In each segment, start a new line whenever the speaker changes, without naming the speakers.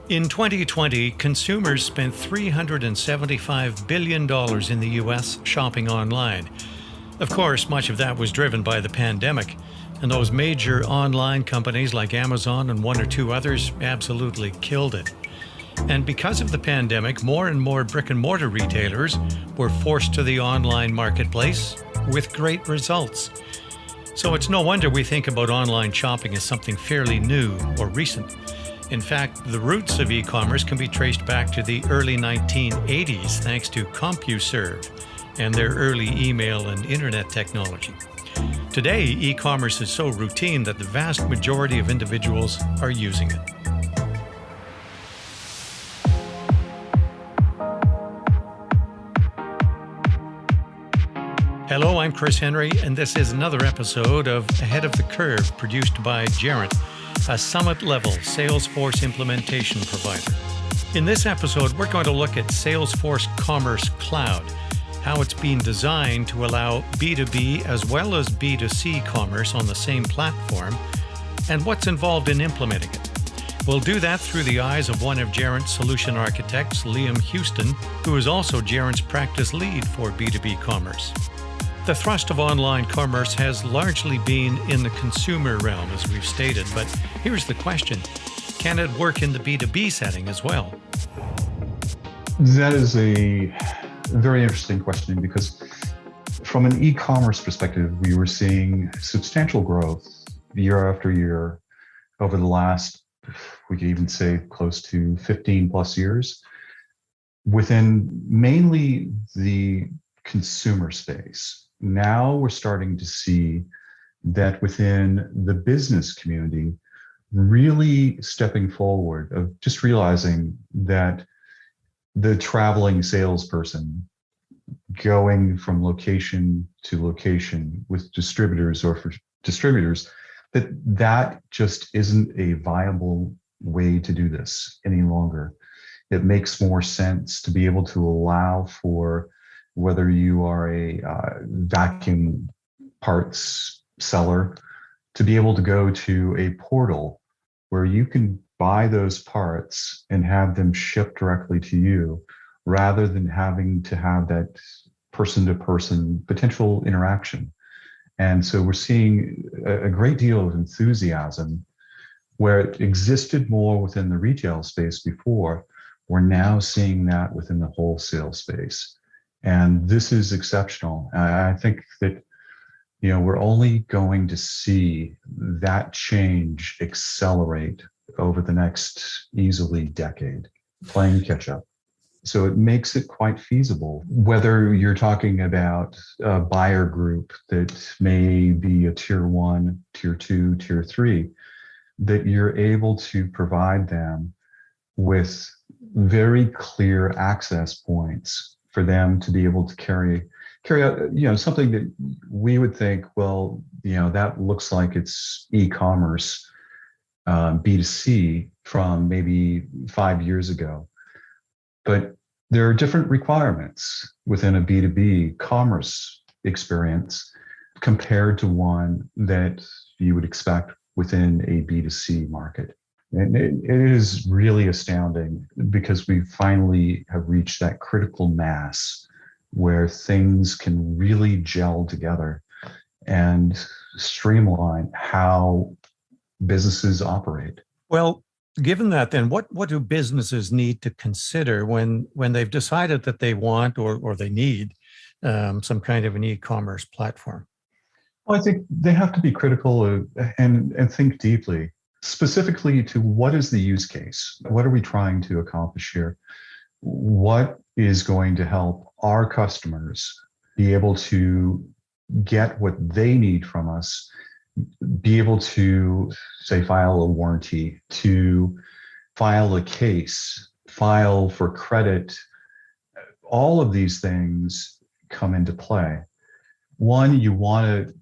In 2020, consumers spent $375 billion in the US shopping online. Of course, much of that was driven by the pandemic, and those major online companies like Amazon and one or two others absolutely killed it. And because of the pandemic, more and more brick-and-mortar retailers were forced to the online marketplace with great results. So it's no wonder we think about online shopping as something fairly new or recent. In fact, the roots of e-commerce can be traced back to the early 1980s thanks to CompuServe and their early email and internet technology. Today, e-commerce is so routine that the vast majority of individuals are using it. Hello, I'm Chris Henry, and this is another episode of Ahead of the Curve, produced by Gerent, a summit-level Salesforce implementation provider. In this episode, we're going to look at Salesforce Commerce Cloud, how it's been designed to allow B2B as well as B2C commerce on the same platform, and what's involved in implementing it. We'll do that through the eyes of one of Gerent's solution architects, Liam Houston, who is also Gerent's practice lead for B2B commerce. The thrust of online commerce has largely been in the consumer realm, as we've stated, but here's the question: can it work in the B2B setting as well?
That is a very interesting question, because from an e-commerce perspective, we were seeing substantial growth year after year over the last, we could even say close to 15 plus years, within mainly the consumer space. Now we're starting to see that within the business community, really stepping forward of just realizing that the traveling salesperson going from location to location with distributors or for distributors, that just isn't a viable way to do this any longer. It makes more sense to be able to allow for, whether you are a vacuum parts seller, to be able to go to a portal where you can buy those parts and have them shipped directly to you, rather than having to have that person-to-person potential interaction. And so we're seeing a great deal of enthusiasm where it existed more within the retail space before. We're now seeing that within the wholesale space. And this is exceptional. I think that, we're only going to see that change accelerate over the next easily decade, playing catch up. So it makes it quite feasible, whether you're talking about a buyer group that may be a tier 1, tier 2, tier 3, that you're able to provide them with very clear access points for them to be able to carry out, something that we would think, well, that looks like it's e-commerce, B2C from maybe 5 years ago. But there are different requirements within a B2B commerce experience compared to one that you would expect within a B2C market. And it is really astounding, because we finally have reached that critical mass where things can really gel together and streamline how businesses operate.
Well, given that, then what do businesses need to consider when they've decided that they want or they need some kind of an e-commerce platform?
Well, I think they have to be critical and think deeply, specifically to what is the use case? What are we trying to accomplish here? What is going to help our customers be able to get what they need from us, be able to, say, file a warranty, to file a case, file for credit? All of these things come into play. One, you want to,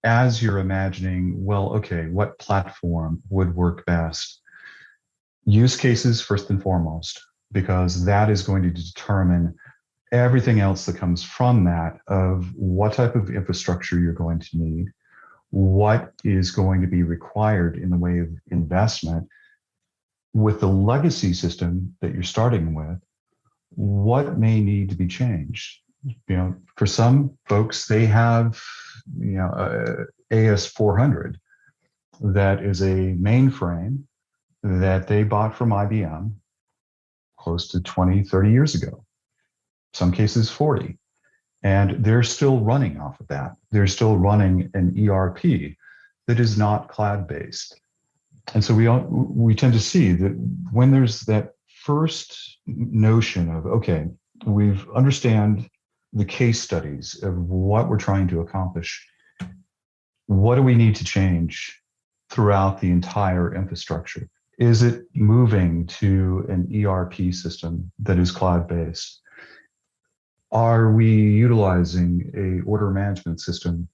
as you're imagining, well, okay, what platform would work best? Use cases first and foremost, because that is going to determine everything else that comes from that, of what type of infrastructure you're going to need, what is going to be required in the way of investment, with the legacy system that you're starting with, what may need to be changed? For some folks, they have, AS400 that is a mainframe that they bought from IBM close to 20, 30 years ago, some cases 40. And they're still running off of that. They're still running an ERP that is not cloud-based. And so we tend to see that when there's that first notion of, okay, we've understand the case studies of what we're trying to accomplish, what do we need to change throughout the entire infrastructure? Is it moving to an ERP system that is cloud-based? Are we utilizing a order management system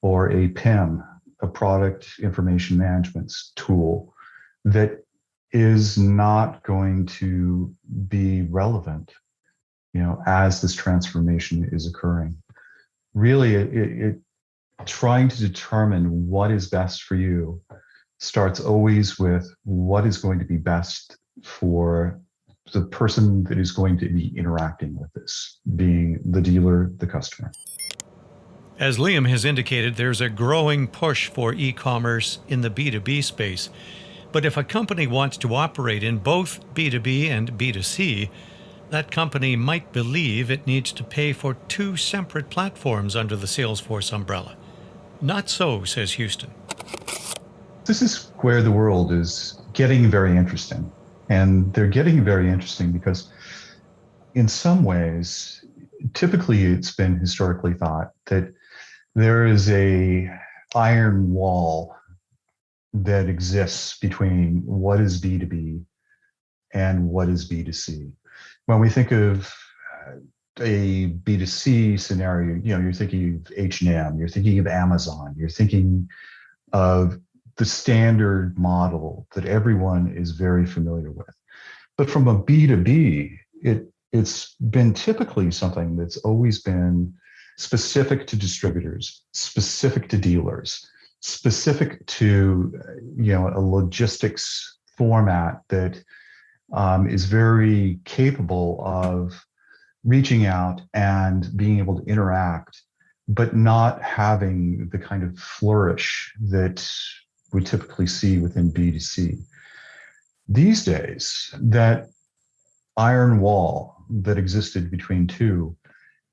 or a PIM, a product information management tool that is not going to be relevant, as this transformation is occurring? Really, it trying to determine what is best for you starts always with what is going to be best for the person that is going to be interacting with this, being the dealer, the customer.
As Liam has indicated, there's a growing push for e-commerce in the B2B space. But if a company wants to operate in both B2B and B2C, that company might believe it needs to pay for two separate platforms under the Salesforce umbrella. Not so, says Houston.
This is where the world is getting very interesting. And they're getting very interesting because in some ways, typically it's been historically thought that there is a iron wall that exists between what is B2B and what is B2C. When we think of a B2C scenario, you're thinking of H&M, you're thinking of Amazon, you're thinking of the standard model that everyone is very familiar with. But from a B2B, it's been typically something that's always been specific to distributors, specific to dealers, specific to a logistics format that is very capable of reaching out and being able to interact, but not having the kind of flourish that we typically see within B2C. These days, that iron wall that existed between two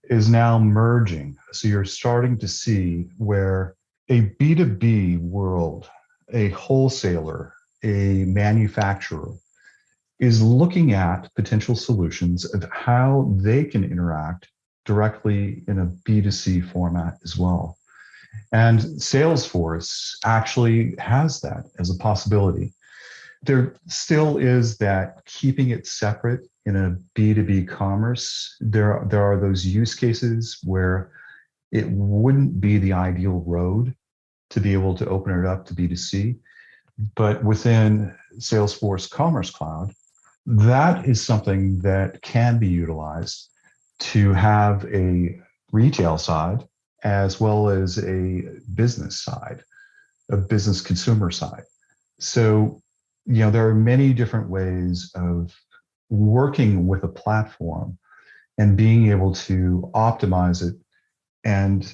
is now merging. So you're starting to see where a B2B world, a wholesaler, a manufacturer is looking at potential solutions of how they can interact directly in a B2C format as well. And Salesforce actually has that as a possibility. There still is that keeping it separate in a B2B commerce. There are those use cases where it wouldn't be the ideal road to be able to open it up to B2C. But within Salesforce Commerce Cloud, that is something that can be utilized to have a retail side as well as a business side, a business consumer side. So, there are many different ways of working with a platform and being able to optimize it and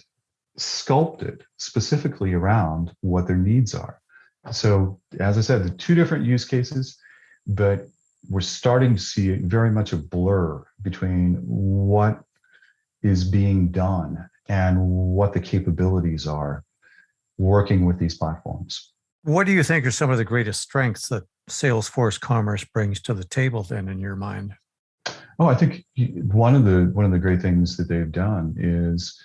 sculpt it specifically around what their needs are. So, as I said, the two different use cases, but we're starting to see very much a blur between what is being done and what the capabilities are working with these platforms.
What do you think are some of the greatest strengths that Salesforce Commerce brings to the table then in your mind?
Oh, I think one of the great things that they've done is,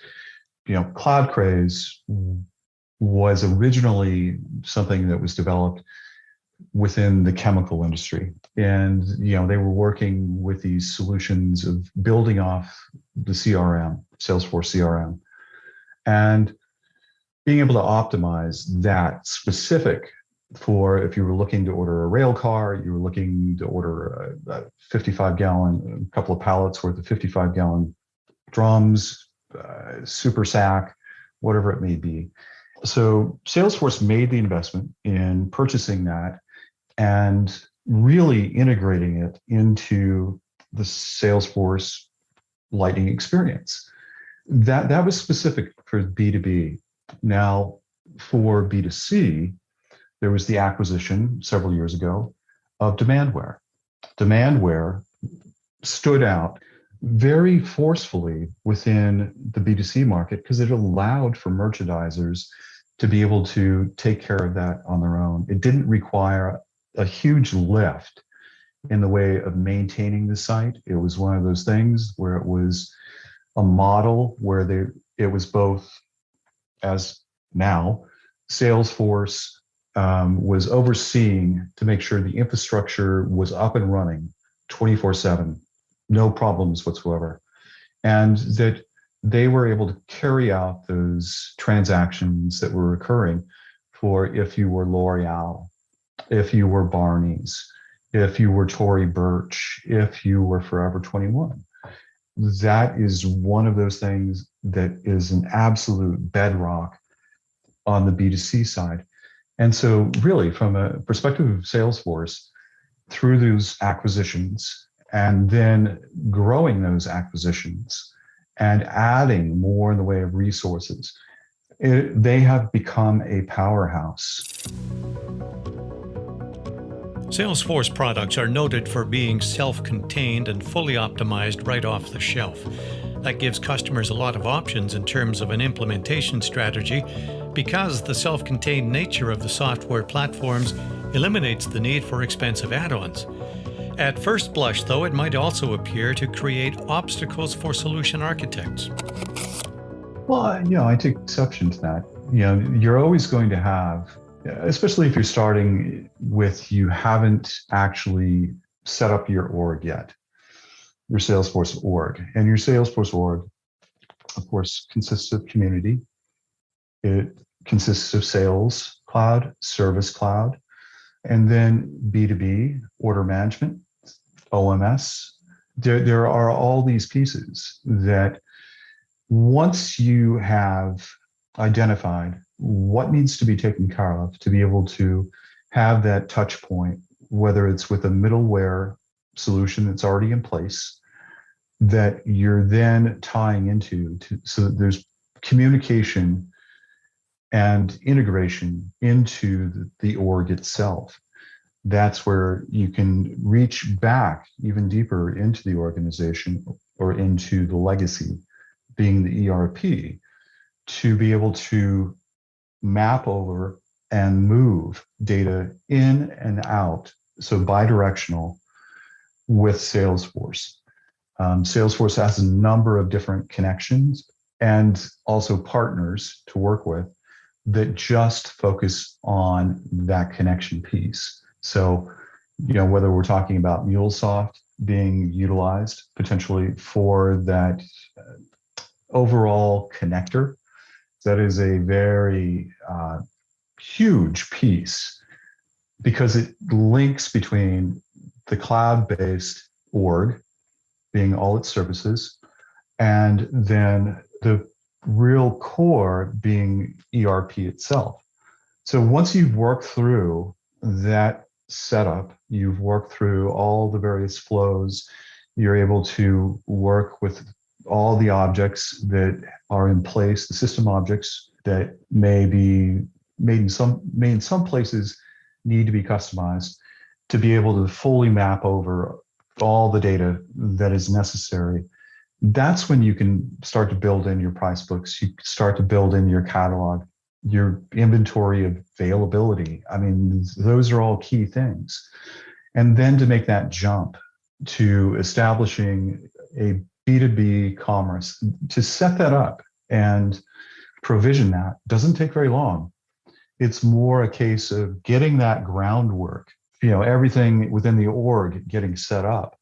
Cloud Craze was originally something that was developed within the chemical industry. And, they were working with these solutions of building off the CRM, Salesforce CRM, and being able to optimize that specific for if you were looking to order a rail car, you were looking to order a 55-gallon, a couple of pallets worth of 55-gallon drums, super sack, whatever it may be. So Salesforce made the investment in purchasing that and really integrating it into the Salesforce Lightning experience. That was specific for B2B. Now, for B2C, there was the acquisition several years ago of Demandware. Demandware stood out very forcefully within the B2C market because it allowed for merchandisers to be able to take care of that on their own. It didn't require a huge lift in the way of maintaining the site. It was one of those things where it was a model where it was both, as now, Salesforce was overseeing to make sure the infrastructure was up and running 24/7, no problems whatsoever. And that they were able to carry out those transactions that were occurring for if you were L'Oreal, if you were Barney's, if you were Tory Burch, if you were Forever 21. That is one of those things that is an absolute bedrock on the B2C side. And so really from a perspective of Salesforce, through those acquisitions and then growing those acquisitions and adding more in the way of resources, they have become a powerhouse.
Salesforce products are noted for being self-contained and fully optimized right off the shelf. That gives customers a lot of options in terms of an implementation strategy because the self-contained nature of the software platforms eliminates the need for expensive add-ons. At first blush, though, it might also appear to create obstacles for solution architects.
Well, I take exception to that. You're always going to have, especially if you're starting with, you haven't actually set up your org yet, your Salesforce org. And your Salesforce org, of course, consists of community. It consists of Sales Cloud, Service Cloud, and then B2B, order management, OMS. There are all these pieces that once you have identified what needs to be taken care of to be able to have that touch point, whether it's with a middleware solution that's already in place that you're then tying into, so that there's communication and integration into the org itself. That's where you can reach back even deeper into the organization or into the legacy, being the ERP, to be able to map over and move data in and out, so bidirectional with Salesforce. Salesforce has a number of different connections and also partners to work with that just focus on that connection piece. So, whether we're talking about MuleSoft being utilized potentially for that overall connector, that is a very huge piece because it links between the cloud-based org being all its services and then the real core being ERP itself. So once you've worked through that setup, you've worked through all the various flows, you're able to work with all the objects that are in place, the system objects that may in some places need to be customized to be able to fully map over all the data that is necessary. That's when you can start to build in your price books. You start to build in your catalog, your inventory availability. I mean, those are all key things. And then to make that jump to establishing a B2B commerce, to set that up and provision that doesn't take very long. It's more a case of getting that groundwork, everything within the org getting set up,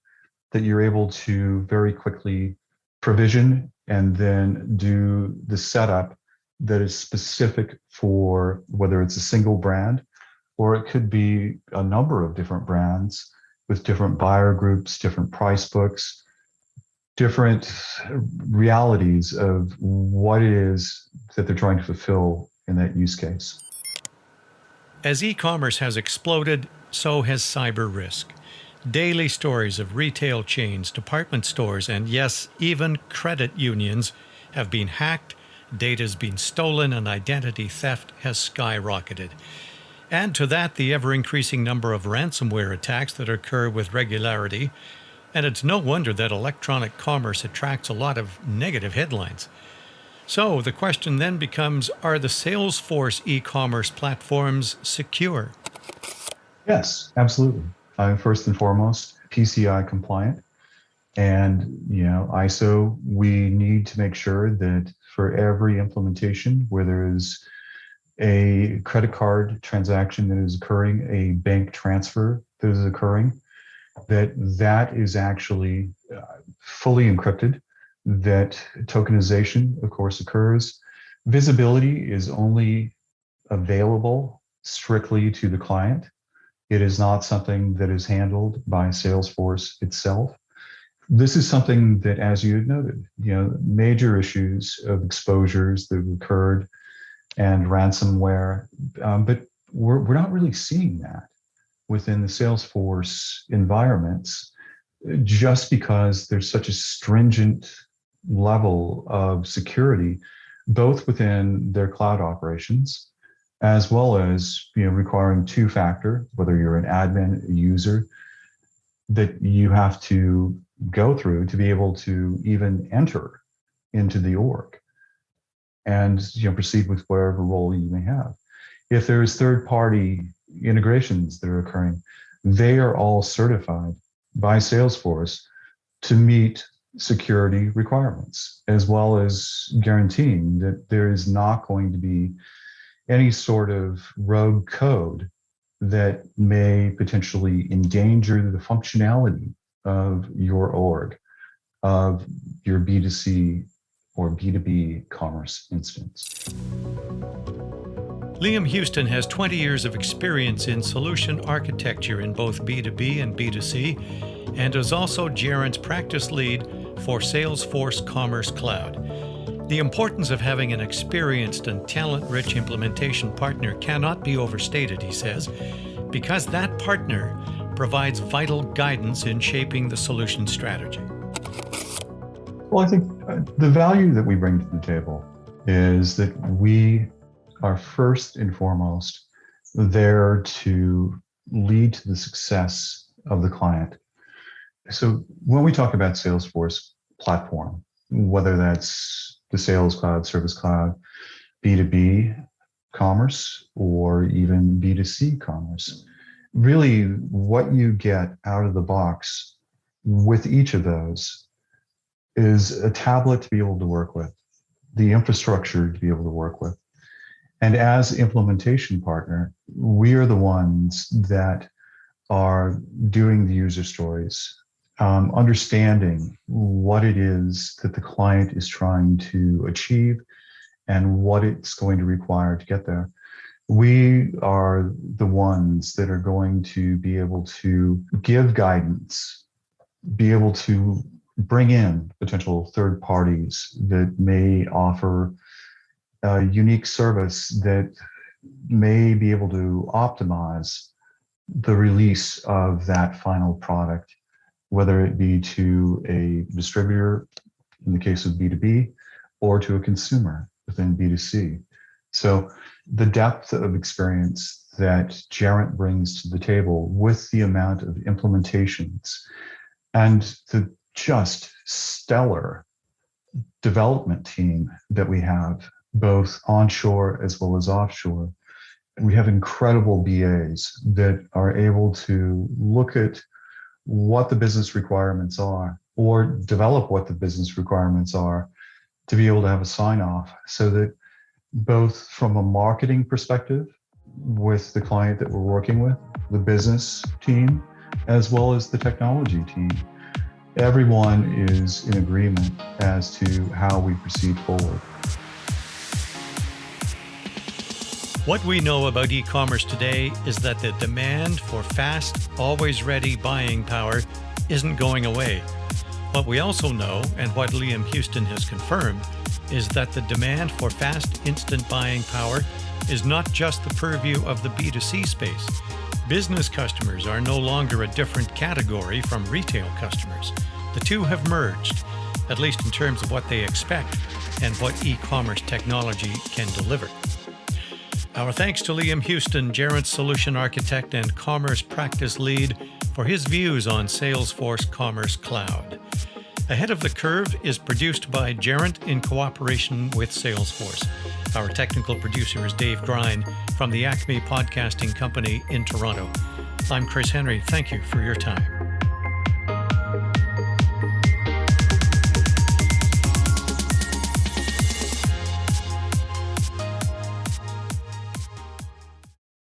that you're able to very quickly provision and then do the setup that is specific for whether it's a single brand or it could be a number of different brands with different buyer groups, different price books, different realities of what it is that they're trying to fulfill in that use case.
As e-commerce has exploded, so has cyber risk. Daily stories of retail chains, department stores, and yes, even credit unions have been hacked, data's been stolen, and identity theft has skyrocketed. Add to that the ever-increasing number of ransomware attacks that occur with regularity, and it's no wonder that electronic commerce attracts a lot of negative headlines. So the question then becomes, are the Salesforce e-commerce platforms secure?
Yes, absolutely. First and foremost, PCI compliant. And, ISO, we need to make sure that for every implementation where there is a credit card transaction that is occurring, a bank transfer that is occurring, that is actually fully encrypted, that tokenization, of course, occurs. Visibility is only available strictly to the client. It is not something that is handled by Salesforce itself. This is something that, as you had noted, major issues of exposures that have occurred and ransomware, but we're not really seeing that within the Salesforce environments, just because there's such a stringent level of security, both within their cloud operations, as well as requiring two-factor, whether you're an admin, a user, that you have to go through to be able to even enter into the org and proceed with whatever role you may have. If there's third-party integrations that are occurring, they are all certified by Salesforce to meet security requirements, as well as guaranteeing that there is not going to be any sort of rogue code that may potentially endanger the functionality of your org, of your B2C or B2B commerce instance.
Liam Houston has 20 years of experience in solution architecture in both B2B and B2C, and is also Gerent's practice lead for Salesforce Commerce Cloud. The importance of having an experienced and talent-rich implementation partner cannot be overstated, he says, because that partner provides vital guidance in shaping the solution strategy.
Well, I think the value that we bring to the table is that we are first and foremost there to lead to the success of the client. So when we talk about Salesforce platform, whether that's the Sales Cloud, Service Cloud, B2B commerce, or even B2C commerce, really what you get out of the box with each of those is a tablet to be able to work with, the infrastructure to be able to work with. And as implementation partner, we are the ones that are doing the user stories, understanding what it is that the client is trying to achieve and what it's going to require to get there. We are the ones that are going to be able to give guidance, be able to bring in potential third parties that may offer a unique service that may be able to optimize the release of that final product, whether it be to a distributor in the case of B2B or to a consumer within B2C. So the depth of experience that Gerent brings to the table with the amount of implementations and the just stellar development team that we have, both onshore as well as offshore. We have incredible BAs that are able to look at what the business requirements are or develop what the business requirements are to be able to have a sign off, so that both from a marketing perspective with the client that we're working with, the business team, as well as the technology team, everyone is in agreement as to how we proceed forward.
What we know about e-commerce today is that the demand for fast, always ready buying power isn't going away. What we also know, and what Liam Houston has confirmed, is that the demand for fast, instant buying power is not just the purview of the B2C space. Business customers are no longer a different category from retail customers. The two have merged, at least in terms of what they expect and what e-commerce technology can deliver. Our thanks to Liam Houston, Gerent Solution Architect and Commerce Practice Lead, for his views on Salesforce Commerce Cloud. Ahead of the Curve is produced by Gerent in cooperation with Salesforce. Our technical producer is Dave Grine from the Acme Podcasting Company in Toronto. I'm Chris Henry. Thank you for your time.